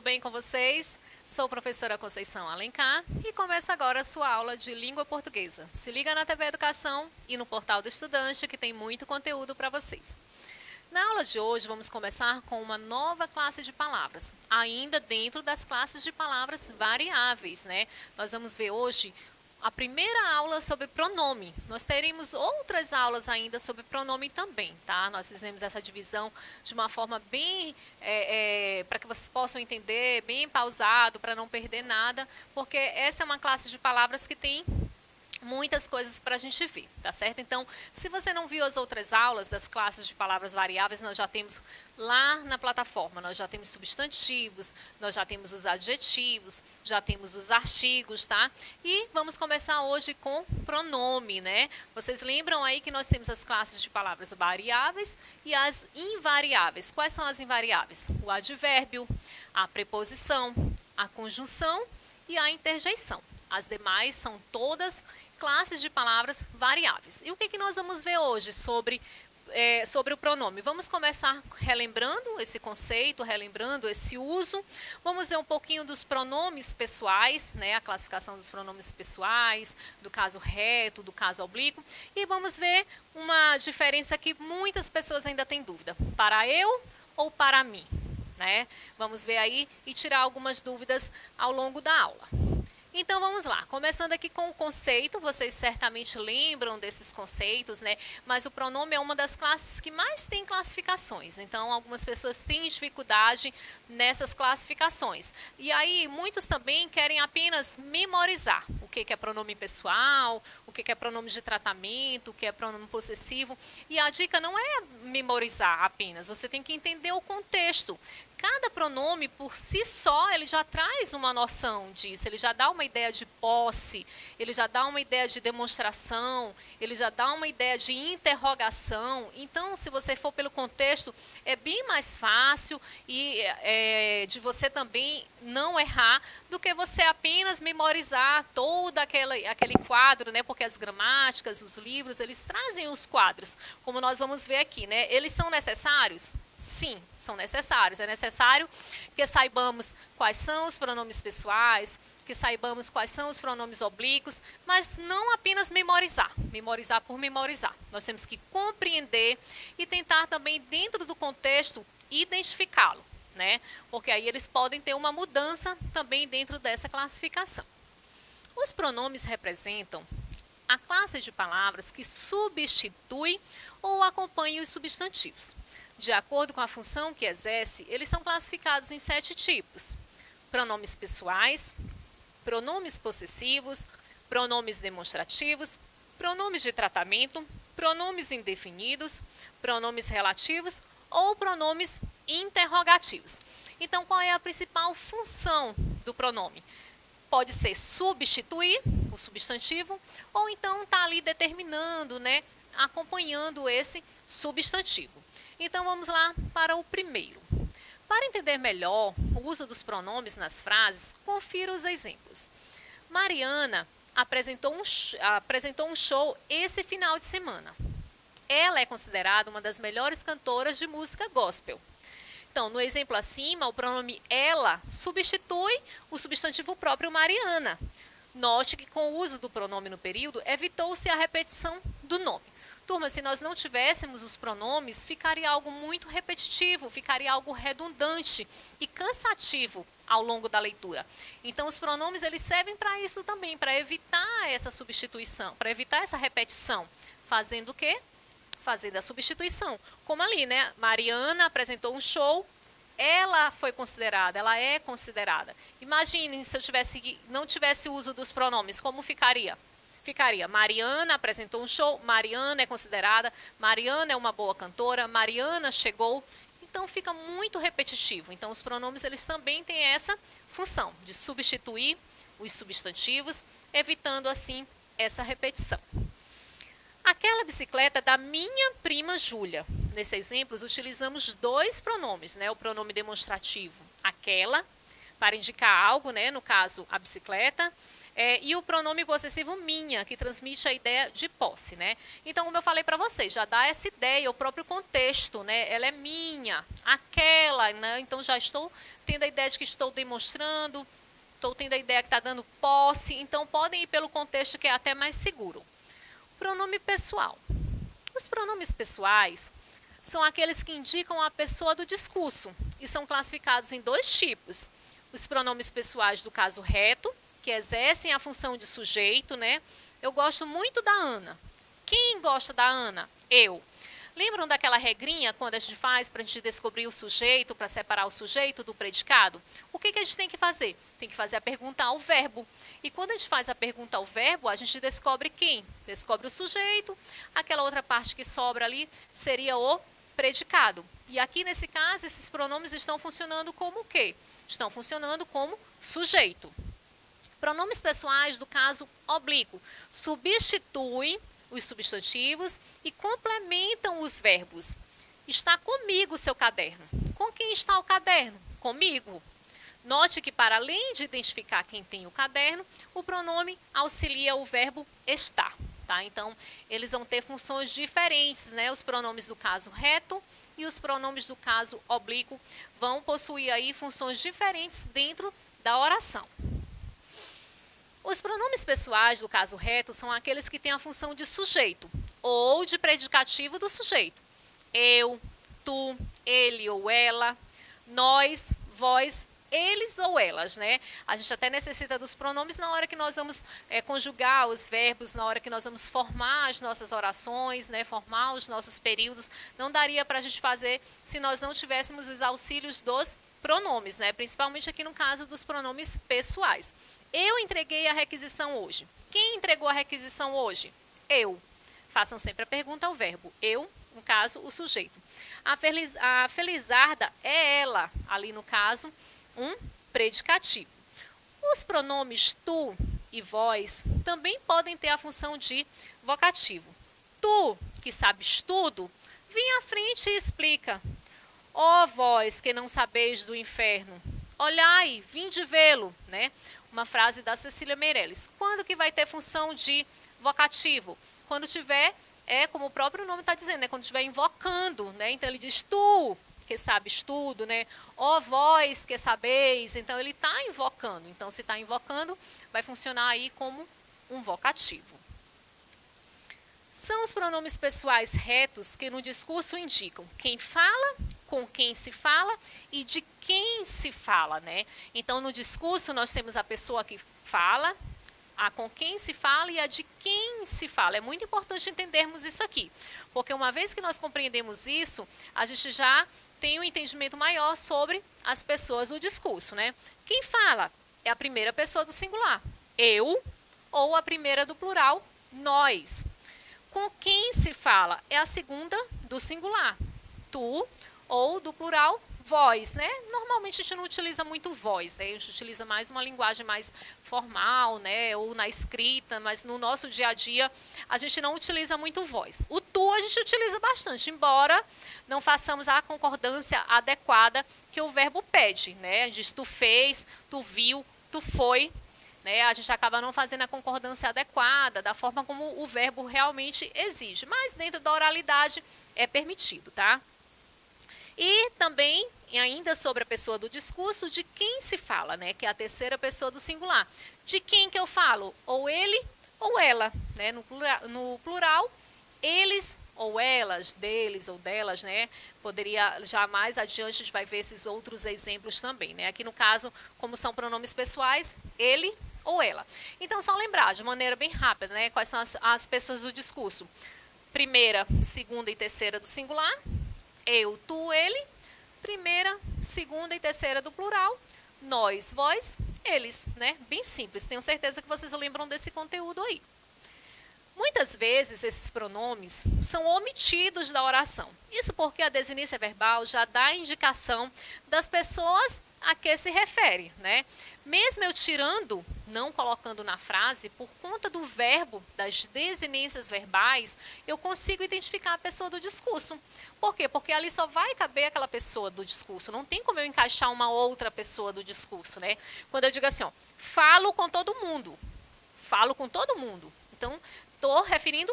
bem com vocês? Sou a professora Conceição Alencar e começa agora a sua aula de língua portuguesa. Se liga na TV Educação e no portal do estudante que tem muito conteúdo para vocês. Na aula de hoje vamos começar com uma nova classe de palavras, ainda dentro das classes de palavras variáveis, né? Nós vamos ver hoje a primeira aula sobre pronome. Nós teremos outras aulas ainda sobre pronome também, tá? Nós fizemos essa divisão de uma forma bem, para que vocês possam entender, bem pausado, para não perder nada, porque essa é uma classe de palavras que tem muitas coisas para a gente ver, tá certo? Então, se você não viu as outras aulas das classes de palavras variáveis, nós já temos lá na plataforma, nós já temos substantivos, nós já temos os adjetivos, já temos os artigos, tá? E vamos começar hoje com pronome, né? Vocês lembram aí que nós temos as classes de palavras variáveis e as invariáveis. Quais são as invariáveis? O advérbio, a preposição, a conjunção e a interjeição. As demais são todas classes de palavras variáveis. E o que nós vamos ver hoje sobre o pronome? Vamos começar relembrando esse conceito, relembrando esse uso. Vamos ver um pouquinho dos pronomes pessoais, né? A classificação dos pronomes pessoais, do caso reto, do caso oblíquo. E vamos ver uma diferença que muitas pessoas ainda têm dúvida. Para eu ou para mim? Né? Vamos ver aí e tirar algumas dúvidas ao longo da aula. Então vamos lá, começando aqui com o conceito, vocês certamente lembram desses conceitos, né? Mas o pronome é uma das classes que mais tem classificações, então algumas pessoas têm dificuldade nessas classificações. E aí muitos também querem apenas memorizar o que é pronome pessoal, o que é pronome de tratamento, o que é pronome possessivo. E a dica não é memorizar apenas, você tem que entender o contexto. Cada pronome, por si só, ele já traz uma noção disso, ele já dá uma ideia de posse, ele já dá uma ideia de demonstração, ele já dá uma ideia de interrogação. Então, se você for pelo contexto, é bem mais fácil e de você também não errar do que você apenas memorizar todo aquele quadro, né? Porque as gramáticas, os livros, eles trazem os quadros, como nós vamos ver aqui, né? Eles são necessários? Sim, são necessários. É necessário que saibamos quais são os pronomes pessoais, que saibamos quais são os pronomes oblíquos, mas não apenas memorizar por memorizar. Nós temos que compreender e tentar também, dentro do contexto, identificá-lo, né? Porque aí eles podem ter uma mudança também dentro dessa classificação. Os pronomes representam a classe de palavras que substitui ou acompanha os substantivos. De acordo com a função que exerce, eles são classificados em 7 tipos: pronomes pessoais, pronomes possessivos, pronomes demonstrativos, pronomes de tratamento, pronomes indefinidos, pronomes relativos ou pronomes interrogativos. Então, qual é a principal função do pronome? Pode ser substituir o substantivo ou então está ali determinando, né, acompanhando esse substantivo. Então, vamos lá para o primeiro. Para entender melhor o uso dos pronomes nas frases, confira os exemplos. Mariana apresentou um show esse final de semana. Ela é considerada uma das melhores cantoras de música gospel. Então, no exemplo acima, o pronome ela substitui o substantivo próprio Mariana. Note que com o uso do pronome no período, evitou-se a repetição do nome. Turma, se nós não tivéssemos os pronomes, ficaria algo muito repetitivo, ficaria algo redundante e cansativo ao longo da leitura. Então, os pronomes eles servem para isso também, para evitar essa substituição, para evitar essa repetição. Fazendo o quê? Fazendo a substituição. Como ali, né? Mariana apresentou um show, ela foi considerada, ela é considerada. Imaginem se eu não tivesse o uso dos pronomes, como ficaria? Ficaria, Mariana apresentou um show, Mariana é considerada, Mariana é uma boa cantora, Mariana chegou. Então, fica muito repetitivo. Então, os pronomes eles também têm essa função de substituir os substantivos, evitando assim essa repetição. Aquela bicicleta da minha prima Júlia. Nesse exemplo, utilizamos 2 pronomes, né? O pronome demonstrativo, aquela, para indicar algo, né? No caso, a bicicleta. E o pronome possessivo minha, que transmite a ideia de posse, né? Então, como eu falei para vocês, já dá essa ideia, o próprio contexto, né? Ela é minha, aquela, né? Então, já estou tendo a ideia de que estou demonstrando, estou tendo a ideia que está dando posse. Então, podem ir pelo contexto que é até mais seguro. Pronome pessoal. Os pronomes pessoais são aqueles que indicam a pessoa do discurso e são classificados em 2 tipos. Os pronomes pessoais do caso reto, que exercem a função de sujeito, né? Eu gosto muito da Ana. Quem gosta da Ana? Eu. Lembram daquela regrinha quando a gente faz para a gente descobrir o sujeito, para separar o sujeito do predicado? O que a gente tem que fazer? Tem que fazer a pergunta ao verbo. E quando a gente faz a pergunta ao verbo, a gente descobre quem? Descobre o sujeito. Aquela outra parte que sobra ali seria o predicado. E aqui, nesse caso, esses pronomes estão funcionando como o quê? Estão funcionando como sujeito. Pronomes pessoais do caso oblíquo substituem os substantivos e complementam os verbos. Está comigo o seu caderno. Com quem está o caderno? Comigo. Note que, para além de identificar quem tem o caderno, o pronome auxilia o verbo estar. Tá? Então, eles vão ter funções diferentes, né? Os pronomes do caso reto e os pronomes do caso oblíquo vão possuir aí funções diferentes dentro da oração. Os pronomes pessoais do caso reto são aqueles que têm a função de sujeito ou de predicativo do sujeito. Eu, tu, ele ou ela, nós, vós, eles ou elas, né? A gente até necessita dos pronomes na hora que nós vamos conjugar os verbos, na hora que nós vamos formar as nossas orações, né? Formar os nossos períodos. Não daria para a gente fazer se nós não tivéssemos os auxílios dos pronomes, né? Principalmente aqui no caso dos pronomes pessoais. Eu entreguei a requisição hoje. Quem entregou a requisição hoje? Eu. Façam sempre a pergunta ao verbo. Eu, no caso, o sujeito. A Felizarda é ela, ali no caso, um predicativo. Os pronomes tu e vós também podem ter a função de vocativo. Tu, que sabes tudo, vem à frente e explica. Ó vós que não sabeis do inferno, olhai, vinde vê-lo, né? Uma frase da Cecília Meirelles. Quando que vai ter função de vocativo? Quando tiver, como o próprio nome está dizendo, né? Quando estiver invocando, né? Então ele diz tu, que sabes tudo, né? Ó vós que sabeis, então ele está invocando. Então se está invocando, vai funcionar aí como um vocativo. São os pronomes pessoais retos que no discurso indicam quem fala, com quem se fala e de quem se fala, né? Então, no discurso, nós temos a pessoa que fala, a com quem se fala e a de quem se fala. É muito importante entendermos isso aqui, porque uma vez que nós compreendemos isso, a gente já tem um entendimento maior sobre as pessoas do discurso, né? Quem fala é a primeira pessoa do singular, eu, ou a primeira do plural, nós. Com quem se fala é a segunda do singular, tu, ou do plural, vós, né? Normalmente a gente não utiliza muito vós, né? A gente utiliza mais uma linguagem mais formal, né? Ou na escrita, mas no nosso dia a dia a gente não utiliza muito vós. O tu a gente utiliza bastante, embora não façamos a concordância adequada que o verbo pede, né? A gente diz tu fez, tu viu, tu foi, né? A gente acaba não fazendo a concordância adequada, da forma como o verbo realmente exige. Mas dentro da oralidade é permitido, tá? E também, ainda sobre a pessoa do discurso, de quem se fala, né? Que é a terceira pessoa do singular. De quem que eu falo? Ou ele ou ela, né? No plural, eles ou elas, deles ou delas, né? Poderia, já mais adiante, a gente vai ver esses outros exemplos também, né? Aqui no caso, como são pronomes pessoais, ele ou ela. Então, só lembrar, de maneira bem rápida, né? Quais são as pessoas do discurso. Primeira, segunda e terceira do singular. Eu, tu, ele. Primeira, segunda e terceira do plural. Nós, vós, eles, né? Bem simples. Tenho certeza que vocês lembram desse conteúdo aí. Muitas vezes, esses pronomes são omitidos da oração. Isso porque a desinência verbal já dá a indicação das pessoas a que se refere, né? Mesmo eu tirando não colocando na frase, por conta do verbo, das desinências verbais, eu consigo identificar a pessoa do discurso. Por quê? Porque ali só vai caber aquela pessoa do discurso, não tem como eu encaixar uma outra pessoa do discurso, né? Quando eu digo assim, ó, falo com todo mundo, falo com todo mundo. Então, estou referindo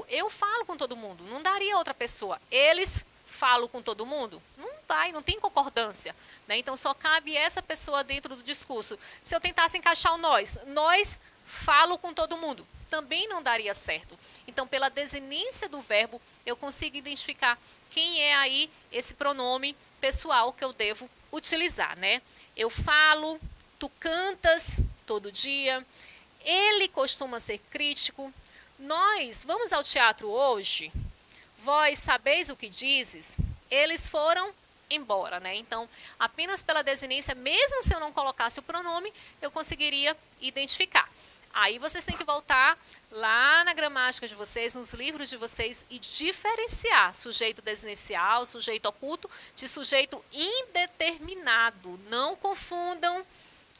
eu falo com todo mundo, não daria outra pessoa. Eles falam com todo mundo? Não vai, não tem concordância, né? Então, só cabe essa pessoa dentro do discurso. Se eu tentasse encaixar o nós falo com todo mundo, também não daria certo. Então, pela desinência do verbo, eu consigo identificar quem é aí esse pronome pessoal que eu devo utilizar, né? Eu falo, tu cantas todo dia, ele costuma ser crítico, nós vamos ao teatro hoje, vós sabeis o que dizes, eles foram embora, né? Então, apenas pela desinência, mesmo se eu não colocasse o pronome, eu conseguiria identificar. Aí vocês têm que voltar lá na gramática de vocês, nos livros de vocês, e diferenciar sujeito desinencial, sujeito oculto, de sujeito indeterminado. Não confundam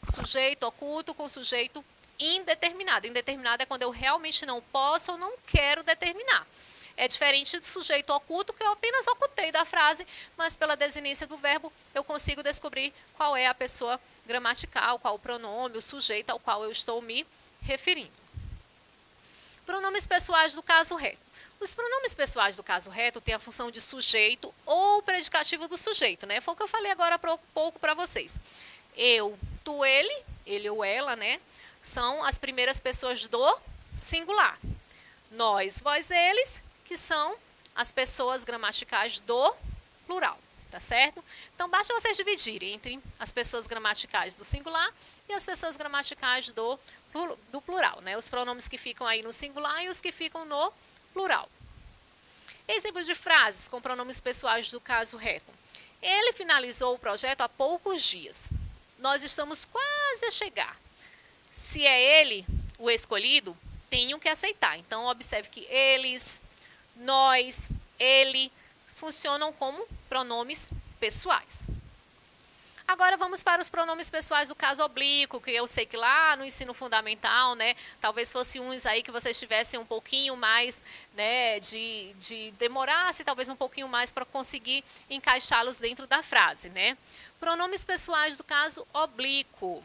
sujeito oculto com sujeito indeterminado. Indeterminado é quando eu realmente não posso ou não quero determinar. É diferente do sujeito oculto, que eu apenas ocultei da frase, mas pela desinência do verbo eu consigo descobrir qual é a pessoa gramatical, qual o pronome, o sujeito ao qual eu estou me referindo. Pronomes pessoais do caso reto. Os pronomes pessoais do caso reto têm a função de sujeito ou predicativo do sujeito, né? Foi o que eu falei agora há pouco para vocês. Eu, tu, ele ou ela, né? São as primeiras pessoas do singular. Nós, vós, eles, que são as pessoas gramaticais do plural, tá certo? Então, basta vocês dividirem entre as pessoas gramaticais do singular e as pessoas gramaticais do plural, né? Os pronomes que ficam aí no singular e os que ficam no plural. Exemplos de frases com pronomes pessoais do caso reto. Ele finalizou o projeto há poucos dias. Nós estamos quase a chegar. Se é ele o escolhido, tenho que aceitar. Então, observe que eles, nós, ele funcionam como pronomes pessoais. Agora vamos para os pronomes pessoais do caso oblíquo, que eu sei que lá no ensino fundamental, né, talvez fosse uns aí que vocês tivessem um pouquinho mais, né, demorasse talvez um pouquinho mais para conseguir encaixá-los dentro da frase, né? Pronomes pessoais do caso oblíquo.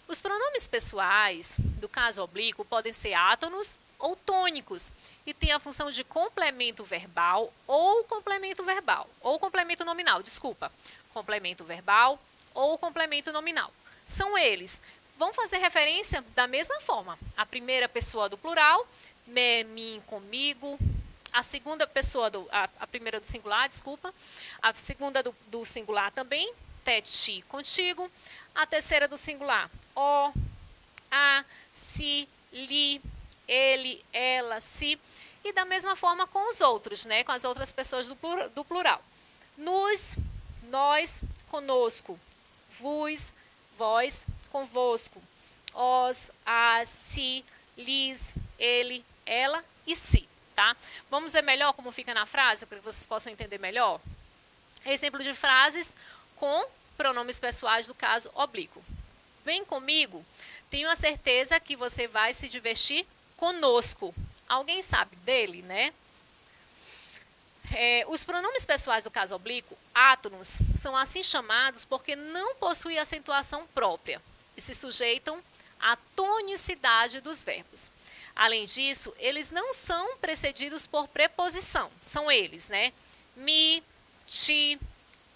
Os pronomes pessoais do caso oblíquo podem ser átonos ou tônicos e têm a função de complemento verbal ou complemento nominal, desculpa. Complemento verbal ou complemento nominal. São eles. Vão fazer referência da mesma forma. A primeira pessoa do plural, me, mim, comigo. A segunda pessoa, a primeira do singular, desculpa. A segunda do singular também, te, ti, contigo. A terceira do singular, o, a, si, li, ele, ela, si. E da mesma forma com os outros, né? Com as outras pessoas do plural. Nos, nós, conosco. Vos, vós, convosco. Os, as, si, lis, ele, ela e si. Tá? Vamos ver melhor como fica na frase, para que vocês possam entender melhor? Exemplo de frases com pronomes pessoais do caso oblíquo. Vem comigo, tenho a certeza que você vai se divertir conosco. Alguém sabe dele, né? Os pronomes pessoais do caso oblíquo, átonos, são assim chamados porque não possuem acentuação própria e se sujeitam à tonicidade dos verbos. Além disso, eles não são precedidos por preposição. São eles, né? Mi, ti,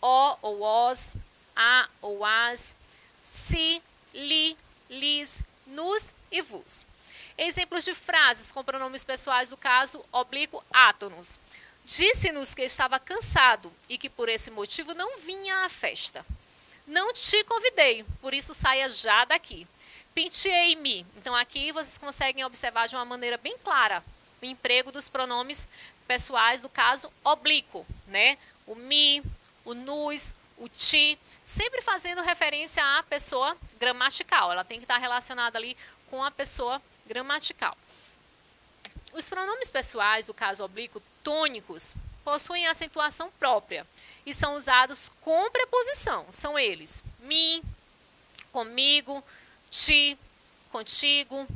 o ou os, a ou as, si, li, lis, nos e vos. Exemplos de frases com pronomes pessoais do caso oblíquo átonos. Disse-nos que estava cansado e que por esse motivo não vinha à festa. Não te convidei, por isso saia já daqui. Penteei-me. Então aqui vocês conseguem observar de uma maneira bem clara o emprego dos pronomes pessoais do caso oblíquo, né? O mi, o nos, o ti, sempre fazendo referência à pessoa gramatical. Ela tem que estar relacionada ali com a pessoa gramatical. Os pronomes pessoais do caso oblíquo tônicos possuem acentuação própria e são usados com preposição. São eles: mi, comigo, ti, contigo,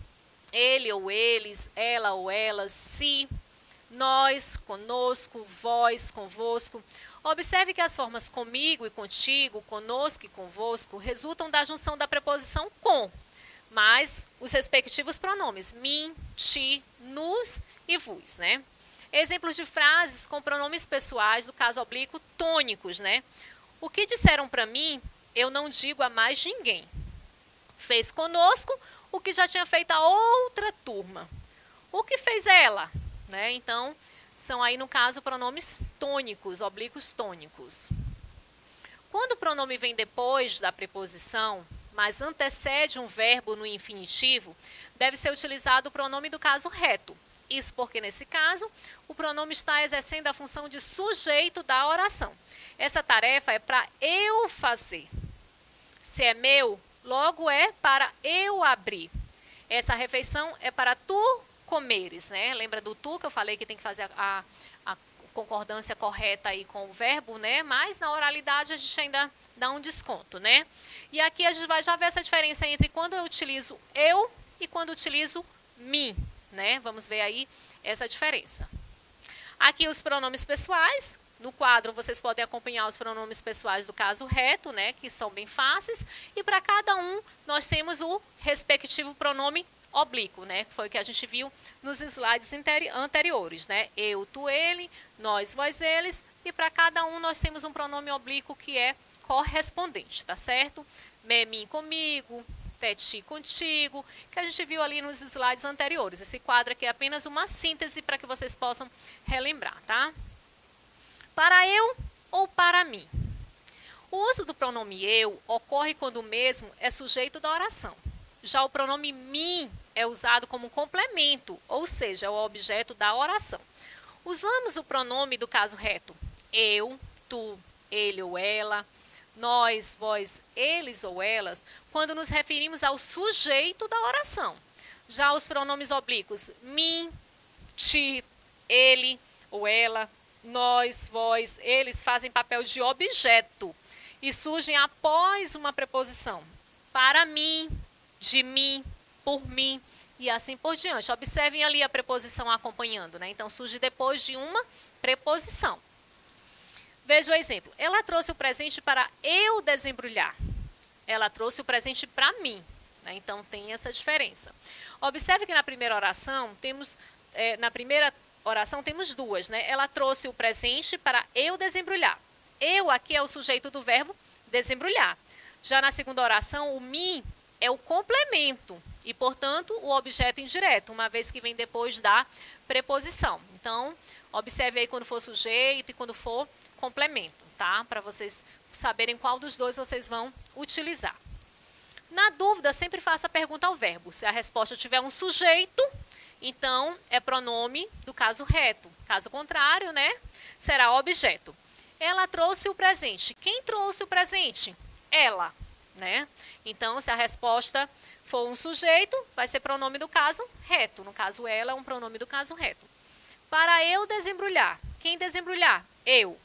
ele ou eles, ela ou elas, si, nós, conosco, vós, convosco. Observe que as formas comigo e contigo, conosco e convosco resultam da junção da preposição com, mais os respectivos pronomes mim, ti, nos e vos, né? Exemplos de frases com pronomes pessoais do caso oblíquo tônicos, né? O que disseram para mim, eu não digo a mais ninguém. Fez conosco o que já tinha feito a outra turma. O que fez ela, né? Então, são aí no caso pronomes tônicos, oblíquos tônicos. Quando o pronome vem depois da preposição, mas antecede um verbo no infinitivo, deve ser utilizado o pronome do caso reto. Isso porque, nesse caso, o pronome está exercendo a função de sujeito da oração. Essa tarefa é para eu fazer. Se é meu, logo é para eu abrir. Essa refeição é para tu comeres, né? Lembra do tu que eu falei que tem que fazer a concordância correta aí com o verbo, né? Mas na oralidade a gente ainda dá um desconto, né? E aqui a gente vai já ver essa diferença entre quando eu utilizo eu e quando eu utilizo me, né? Vamos ver aí essa diferença. Aqui os pronomes pessoais. No quadro vocês podem acompanhar os pronomes pessoais do caso reto, né? Que são bem fáceis. E para cada um nós temos o respectivo pronome oblíquo, né? Que foi o que a gente viu nos slides anteriores, né? Eu, tu, ele, nós, vós, eles. E para cada um nós temos um pronome oblíquo que é correspondente, tá certo? Me, mim, comigo, ti, contigo, que a gente viu ali nos slides anteriores. Esse quadro aqui é apenas uma síntese para que vocês possam relembrar, tá? Para eu ou para mim. O uso do pronome eu ocorre quando o mesmo é sujeito da oração. Já o pronome mim é usado como complemento, ou seja, é o objeto da oração. Usamos o pronome do caso reto, eu, tu, ele ou ela, nós, vós, eles ou elas, quando nos referimos ao sujeito da oração. Já os pronomes oblíquos, mim, ti, ele ou ela, nós, vós, eles fazem papel de objeto e surgem após uma preposição. Para mim, de mim, por mim e assim por diante. Observem ali a preposição acompanhando, né? Então, surge depois de uma preposição. Veja o exemplo. Ela trouxe o presente para eu desembrulhar. Ela trouxe o presente para mim, né? Então, tem essa diferença. Observe que na primeira oração temos duas, né? Ela trouxe o presente para eu desembrulhar. Eu aqui é o sujeito do verbo desembrulhar. Já na segunda oração, o mim é o complemento e, portanto, o objeto indireto, uma vez que vem depois da preposição. Então, observe aí quando for sujeito e quando for complemento, tá? Para vocês saberem qual dos dois vocês vão utilizar. Na dúvida, sempre faça a pergunta ao verbo. Se a resposta tiver um sujeito, então é pronome do caso reto. Caso contrário, né, será objeto. Ela trouxe o presente. Quem trouxe o presente? Ela, né? Então, se a resposta for um sujeito, vai ser pronome do caso reto. No caso, ela é um pronome do caso reto. Para eu desembrulhar. Quem desembrulhar? Eu.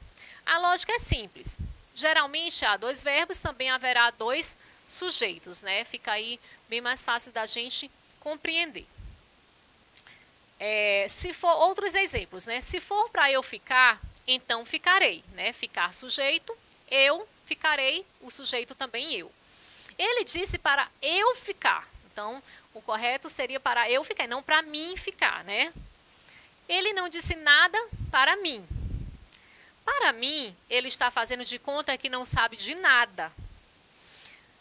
A lógica é simples. Geralmente, há dois verbos, também haverá dois sujeitos, né? Fica aí bem mais fácil da gente compreender. Se for outros exemplos, né? Se for para eu ficar, então ficarei, né? Ficar sujeito, eu ficarei, o sujeito também eu. Ele disse para eu ficar. Então, o correto seria para eu ficar, não para mim ficar, né? Ele não disse nada para mim. Para mim, ele está fazendo de conta que não sabe de nada.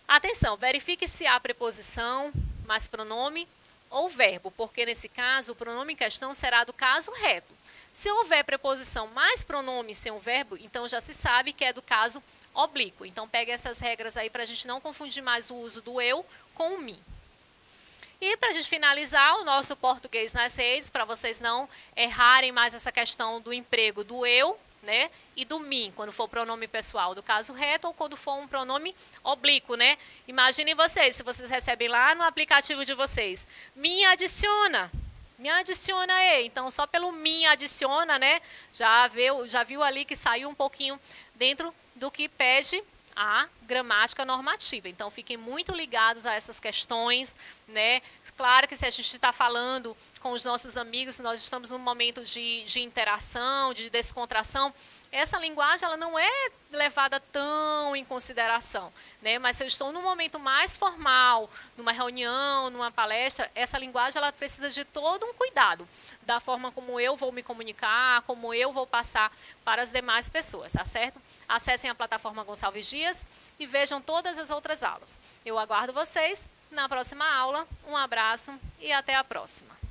Atenção, verifique se há preposição, mais pronome ou verbo, porque nesse caso o pronome em questão será do caso reto. Se houver preposição mais pronome sem um verbo, então já se sabe que é do caso oblíquo. Então pegue essas regras aí para a gente não confundir mais o uso do eu com o mim. E para a gente finalizar o nosso português nas redes, para vocês não errarem mais essa questão do emprego do eu, né, e do mim, quando for pronome pessoal do caso reto ou quando for um pronome oblíquo, né? Imaginem vocês, se vocês recebem lá no aplicativo de vocês, me adiciona aí. Então, só pelo me adiciona, né, já viu ali que saiu um pouquinho dentro do que pede a gramática normativa. Então, fiquem muito ligados a essas questões, né? Claro que se a gente está falando com os nossos amigos, nós estamos num momento de interação, de descontração, essa linguagem ela não é levada tão em consideração, né? Mas se eu estou num momento mais formal, numa reunião, numa palestra, essa linguagem ela precisa de todo um cuidado, da forma como eu vou me comunicar, como eu vou passar para as demais pessoas, tá certo? Acessem a plataforma Gonçalves Dias e vejam todas as outras aulas. Eu aguardo vocês na próxima aula. Um abraço e até a próxima.